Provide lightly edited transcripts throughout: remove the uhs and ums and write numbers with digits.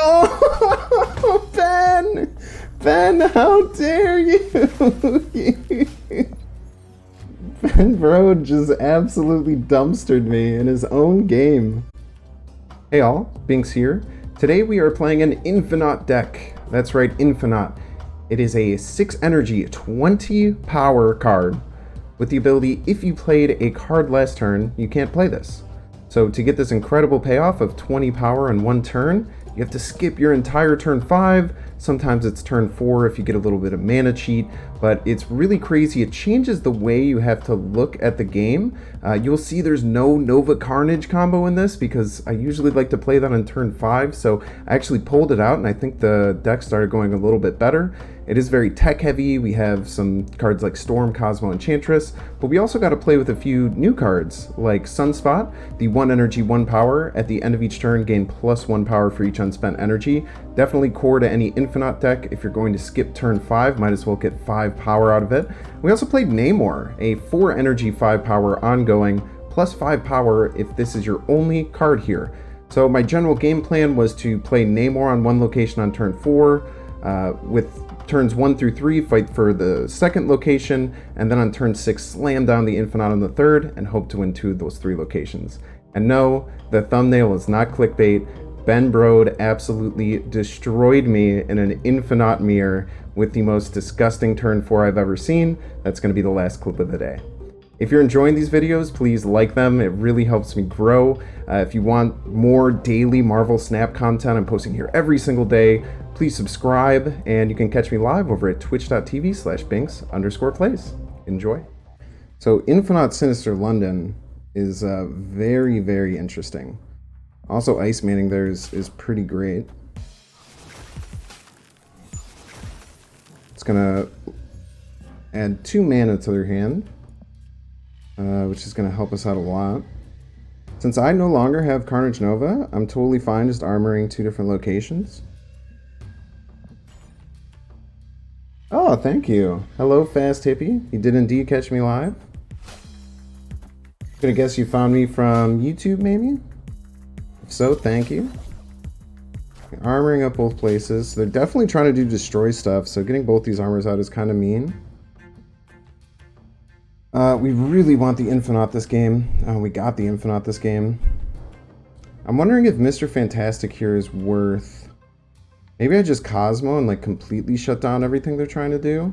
Oh, Ben! Ben, how dare you! Ben Brode just absolutely dumpstered me in his own game. Hey all, Binks here. Today we are playing an Infinaut deck. That's right, Infinaut. It is a 6 energy, 20 power card with the ability, if you played a card last turn, you can't play this. So to get this incredible payoff of 20 power in one turn, you have to skip your entire turn 5. Sometimes it's turn 4 if you get a little bit of mana cheat, but it's really crazy. It changes the way you have to look at the game. You'll see there's no Nova Carnage combo in this because I usually like to play that on turn 5, so I actually pulled it out and I think the deck started going a little bit better. It is very tech heavy. We have some cards like Storm, Cosmo, Enchantress, but we also got to play with a few new cards like Sunspot, the 1 energy, 1 power. At the end of each turn, gain +1 power for each unspent energy. Definitely core to any Infinaut deck. If you're going to skip turn 5, might as well get 5 power out of it. We also played Namor, a 4 energy, 5 power ongoing, +5 power if this is your only card here. So my general game plan was to play Namor on 1 location on turn 4, with turns 1 through 3 fight for the 2nd location, and then on turn 6 slam down the Infinaut on the 3rd and hope to win 2 of those 3 locations. And no, the thumbnail is not clickbait. Ben Brode absolutely destroyed me in an Infinaut mirror with the most disgusting turn 4 I've ever seen. That's going to be the last clip of the day. If you're enjoying these videos, please like them. It really helps me grow. If you want more daily Marvel Snap content, I'm posting here every single day. Please subscribe, and you can catch me live over at twitch.tv/binks_plays. Enjoy. So Infinaut Sinister London is very, very interesting. Also, Ice Manning there is pretty great. It's gonna add 2 mana to their hand, which is gonna help us out a lot. Since I no longer have Carnage Nova, I'm totally fine just armoring 2 different locations. Oh, thank you. Hello, Fast Hippie. You did indeed catch me live. Gonna guess you found me from YouTube, maybe? If so, thank you. Armoring up both places. They're definitely trying to do destroy stuff, so getting both these armors out is kind of mean. We really want the Infinaut this game. We got the Infinaut this game. I'm wondering if Mr. Fantastic here is worth... Maybe I just Cosmo and like completely shut down everything they're trying to do.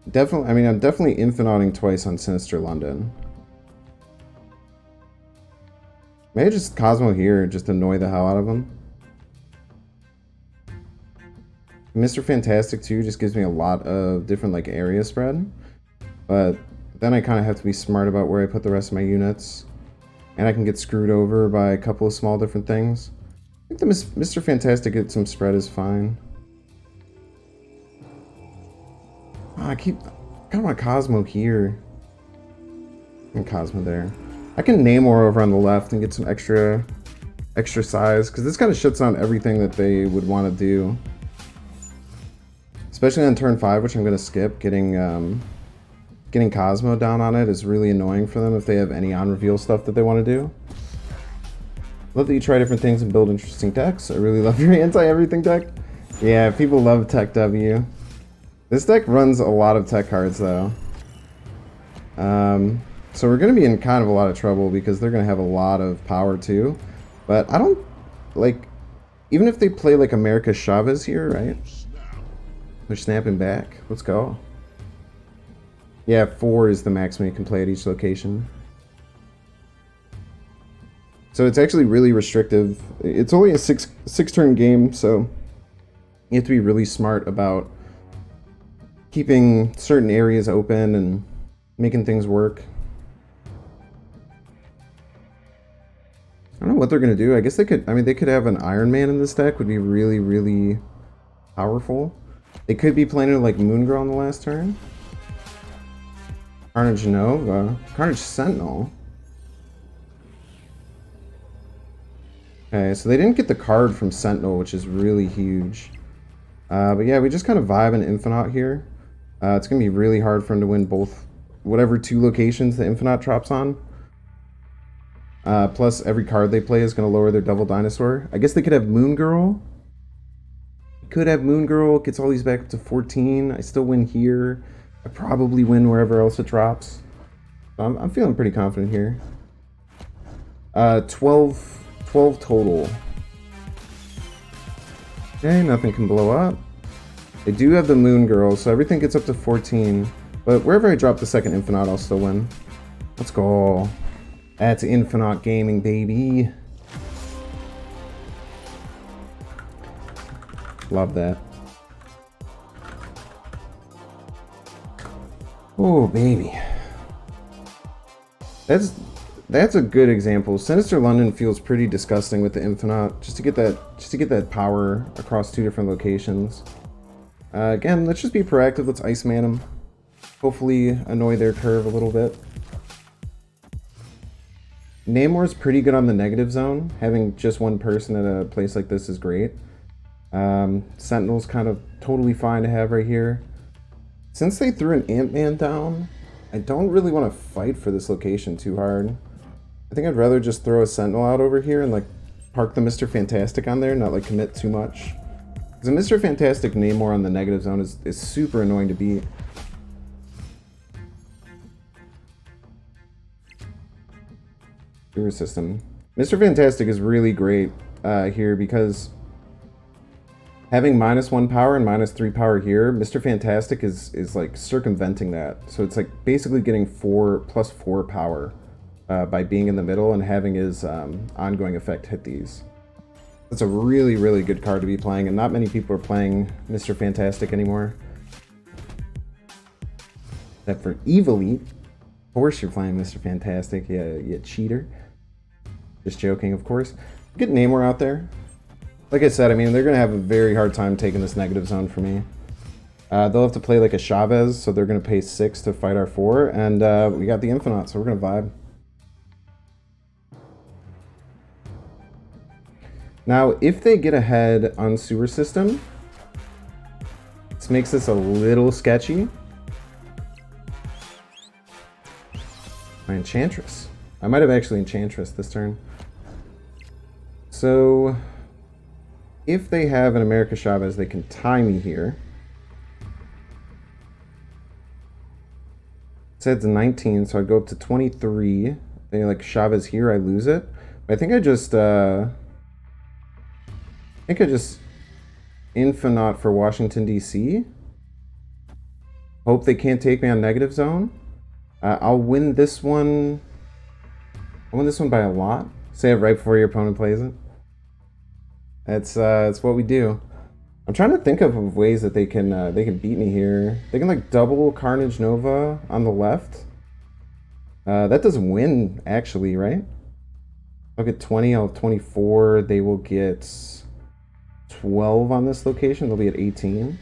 Definitely, I mean, I'm definitely Infinauting twice on Sinister London. Maybe just Cosmo here, just annoy the hell out of him. Mr. Fantastic too just gives me a lot of different like area spread, but then I kind of have to be smart about where I put the rest of my units, and I can get screwed over by a couple of small different things. I think the Mr. Fantastic get some spread is fine. Oh, I kind of want Cosmo here and Cosmo there. I can Namor over on the left and get some extra size, because this kind of shuts down everything that they would want to do. Especially on turn 5, which I'm going to skip. Getting Cosmo down on it is really annoying for them if they have any on-reveal stuff that they want to do. Love that you try different things and build interesting decks. I really love your anti-everything deck. Yeah, people love Tech W. This deck runs a lot of tech cards, though. So we're going to be in kind of a lot of trouble because they're going to have a lot of power, too. But I don't, like, even if they play, like, America Chavez here, right? They're snapping back. Let's go. Yeah, 4 is the maximum you can play at each location. So it's actually really restrictive. It's only a six turn game, so you have to be really smart about keeping certain areas open and making things work. I don't know what they're going to do. I guess they could, I mean, they could have an Iron Man in this deck, would be really, really powerful. They could be playing it like Moon Girl on the last turn. Carnage Nova. Carnage Sentinel. Okay, so they didn't get the card from Sentinel, which is really huge. But yeah, we just kind of vibe an Infinaut here. It's going to be really hard for him to win both, whatever 2 locations the Infinaut drops on. Plus, every card they play is going to lower their double dinosaur. I guess they could have Moon Girl. Could have Moon Girl, gets all these back up to 14. I still win here. I probably win wherever else it drops. I'm feeling pretty confident here. 12 total. Okay, nothing can blow up. They do have the Moon Girl, so everything gets up to 14. But wherever I drop the second Infinaut, I'll still win. Let's go. That's Infinaut Gaming, baby. Love that. Oh, baby. That's a good example. Sinister London feels pretty disgusting with the Infinaut. Just to get that power across two different locations. Again, let's just be proactive. Let's Iceman them. Hopefully annoy their curve a little bit. Namor's pretty good on the negative zone. Having just one person at a place like this is great. Sentinel's kind of totally fine to have right here. Since they threw an Ant-Man down, I don't really want to fight for this location too hard. I think I'd rather just throw a Sentinel out over here and like park the Mr. Fantastic on there, not like commit too much. Because a Mr. Fantastic Namor on the negative zone is super annoying to beat. Sewer system. Mr. Fantastic is really great here because having -1 power and -3 power here, Mr. Fantastic is like circumventing that. So it's like basically getting +4 power by being in the middle and having his ongoing effect hit these. That's a really, really good card to be playing, and not many people are playing Mr. Fantastic anymore. Except for Evilite. Of course you're playing Mr. Fantastic, you cheater. Just joking, of course. Get Namor out there. Like I said, I mean, they're going to have a very hard time taking this negative zone for me. They'll have to play like a Chavez, so they're going to pay 6 to fight our 4, and we got the Infinaut, so we're going to vibe. Now, if they get ahead on Sewer System, this makes this a little sketchy. My Enchantress. I might have actually Enchantress this turn. So, if they have an America Chavez, they can tie me here. It says 19, so I go up to 23. They like Chavez here, I lose it. But I think I just Infinaut for Washington, D.C. Hope they can't take me on negative zone. I'll win this one. I'll win this one by a lot. Say it right before your opponent plays it. That's what we do. I'm trying to think of ways that they can beat me here. They can like double Carnage Nova on the left. That doesn't win actually, right? I'll get 20. I'll have 24. They will get 12 on this location. They'll be at 18.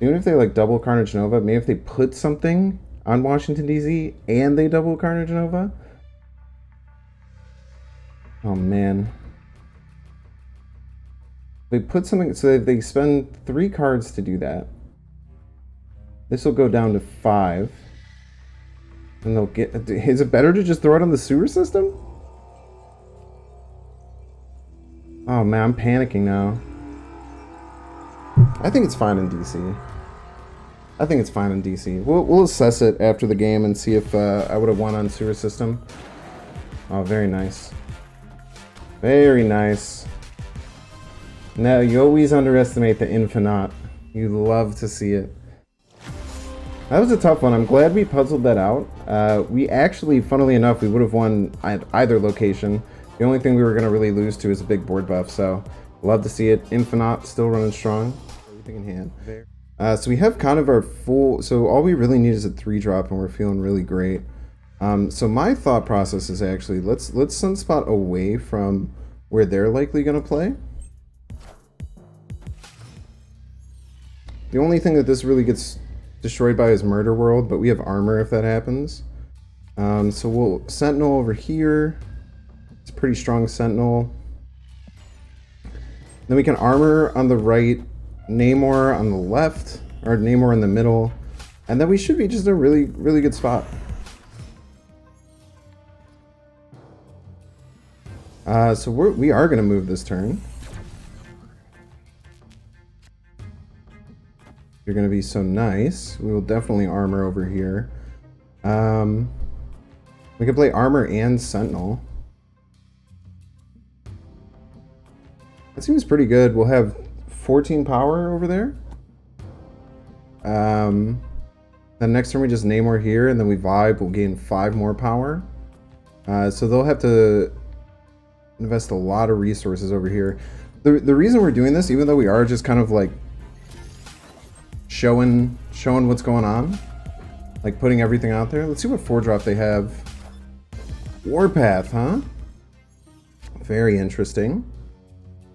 Even if they like double Carnage Nova, maybe if they put something on Washington DC and they double Carnage Nova. Oh man. They put something, so they spend 3 cards to do that. This will go down to 5. And they'll get, is it better to just throw it on the Sewer System? Oh man, I'm panicking now. I think it's fine in DC. I think it's fine in DC. We'll assess it after the game and see if I would have won on Sewer System. Oh, very nice. Very nice. Now, you always underestimate the Infinaut. You love to see it. That was a tough one. I'm glad we puzzled that out. We actually, funnily enough, we would have won at either location. The only thing we were going to really lose to is a big board buff, so love to see it. Infinaut still running strong. Everything in hand. So we have kind of our full... So all we really need is a 3-drop, and we're feeling really great. So my thought process is actually, let's Sunspot away from where they're likely going to play. The only thing that this really gets destroyed by is Murder World, but we have armor if that happens. So we'll Sentinel over here. It's a pretty strong Sentinel. Then we can armor on the right, Namor on the left, or Namor in the middle, and then we should be just in a really, really good spot. So we are going to move this turn. You're going to be so nice. We will definitely armor over here. We could play armor and sentinel. That seems pretty good. We'll have 14 power over there. Then next turn we just Namor here, and then we vibe. We'll gain 5 more power. So they'll have to invest a lot of resources over here. The reason we're doing this, even though we are just kind of like showing what's going on, like putting everything out there. Let's see what 4-drop they have. Warpath, huh? Very interesting.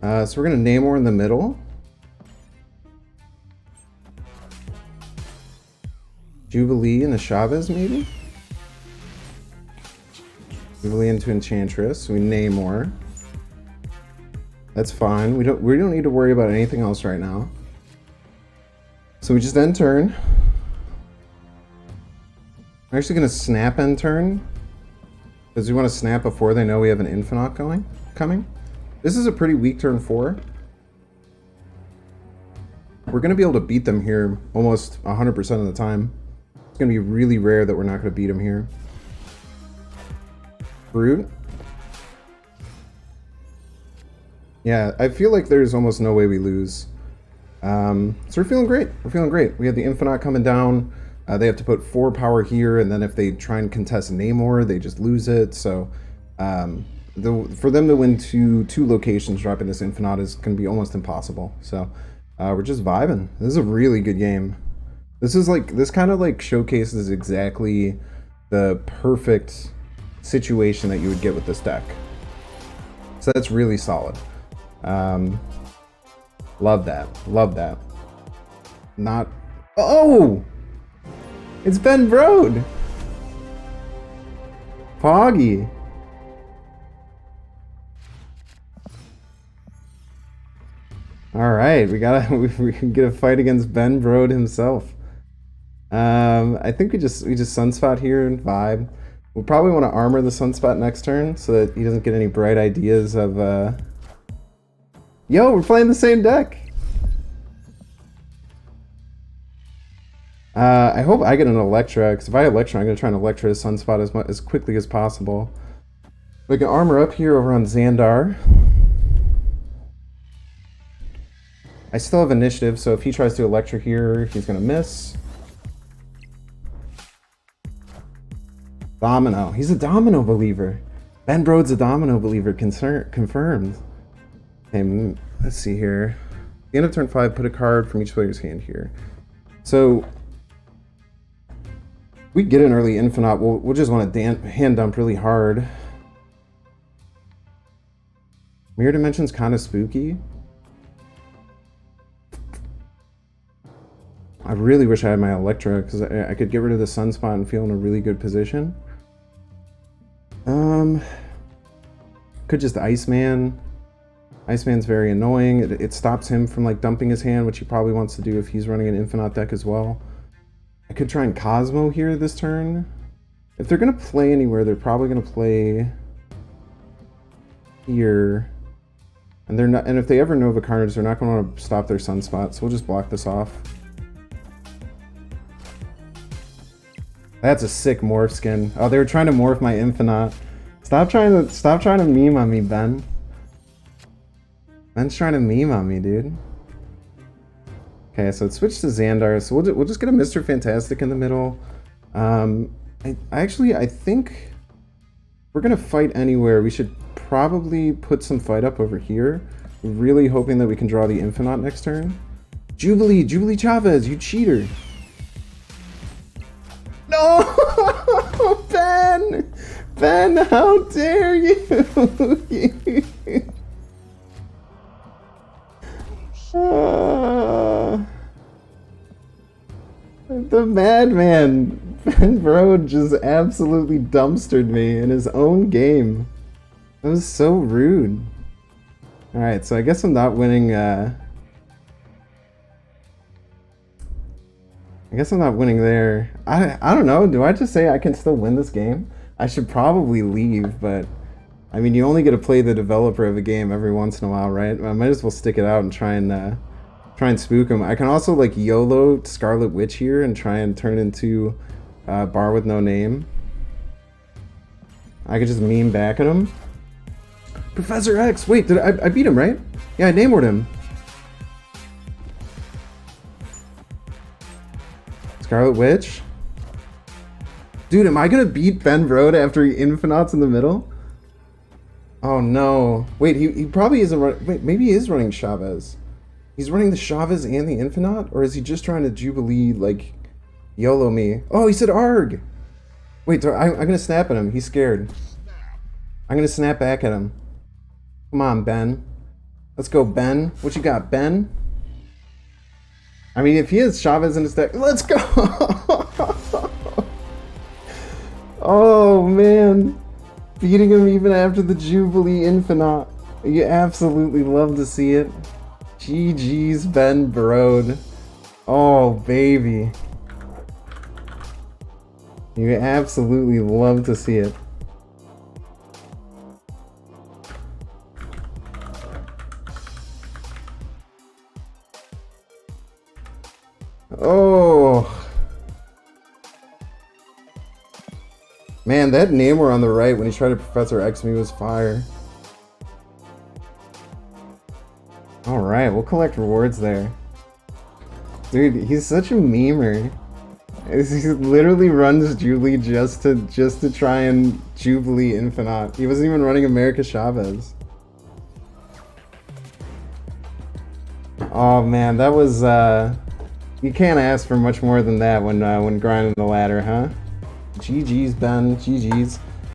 So we're gonna Namor in the middle. Jubilee and a Chavez, maybe? Jubilee into Enchantress. We Namor. That's fine. We don't need to worry about anything else right now. So we just end turn. I'm actually gonna snap end turn, because we want to snap before they know we have an Infinaut coming. This is a pretty weak turn 4. We're gonna be able to beat them here almost 100% of the time. It's gonna be really rare that we're not gonna beat them here. Brute. Yeah, I feel like there's almost no way we lose. So we're feeling great. We're feeling great. We have the Infinaut coming down. They have to put 4 power here, and then if they try and contest Namor, they just lose it. So for them to win two locations dropping this Infinaut is going to be almost impossible. So we're just vibing. This is a really good game. This kind of like showcases exactly the perfect situation that you would get with this deck. So that's really solid. Love that. Love that. Not... Oh! It's Ben Brode! Poggy. Alright, we can get a fight against Ben Brode himself. I think we just Sunspot here and vibe. We'll probably want to armor the Sunspot next turn so that he doesn't get any bright ideas of Yo, we're playing the same deck! I hope I get an Electra, because if I Electra, I'm going to try and Electra his Sunspot as quickly as possible. We can armor up here over on Xandar. I still have initiative, so if he tries to Electra here, he's going to miss. Domino. He's a Domino believer. Ben Brode's a Domino believer. Confirmed. Okay, let's see here. At the end of turn 5, put a card from each player's hand here. So we get an early Infinaut, we'll just want to hand dump really hard. Mirror Dimension's kind of spooky. I really wish I had my Electra, because I could get rid of the Sunspot and feel in a really good position. Could just Iceman. Iceman's very annoying. It stops him from like dumping his hand, which he probably wants to do if he's running an Infinaut deck as well. I could try and Cosmo here this turn. If they're gonna play anywhere, they're probably gonna play here. And they're not. And if they ever Nova Carnage, they're not gonna want to stop their Sunspot. So we'll just block this off. That's a sick morph skin. Oh, they were trying to morph my Infinaut. Stop trying to meme on me, Ben. Ben's trying to meme on me, dude. Okay, so let's switch to Xandar. So we'll just get a Mr. Fantastic in the middle. I think if we're gonna fight anywhere, we should probably put some fight up over here. Really hoping that we can draw the Infinaut next turn. Jubilee Chavez, you cheater. No! Ben, how dare you? The madman, Ben Brode, just absolutely dumpstered me in his own game. That was so rude. Alright, so I guess I'm not winning, I guess I'm not winning there. I don't know, do I just say I can still win this game? I should probably leave, but I mean, you only get to play the developer of a game every once in a while, right? I might as well stick it out and try and spook him. I can also like YOLO Scarlet Witch here and try and turn it into Bar with No Name. I could just meme back at him. Professor X! Wait, did I beat him, right? Yeah, I Namored him. Scarlet Witch? Dude, am I gonna beat Ben Brode after he Infinauts in the middle? Oh no. Wait, he probably isn't running. Wait, maybe he is running Chavez. He's running the Chavez and the Infinaut? Or is he just trying to Jubilee, like, YOLO me? Oh, he said ARG! Wait, I'm gonna snap at him. He's scared. I'm gonna snap back at him. Come on, Ben. Let's go, Ben. What you got, Ben? I mean, if he has Chavez in his deck, let's go! Oh, man. Beating him even after the Jubilee Infinaut. You absolutely love to see it. GG's Ben Brode. Oh, baby. You absolutely love to see it. Oh. Man, that Namor on the right when he tried to Professor X me was fire. Alright, we'll collect rewards there. Dude, he's such a memer. He literally runs Jubilee just to try and Jubilee Infinaut. He wasn't even running America Chavez. Oh man, that was you can't ask for much more than that when grinding the ladder, huh? GG's, Ben. GG's.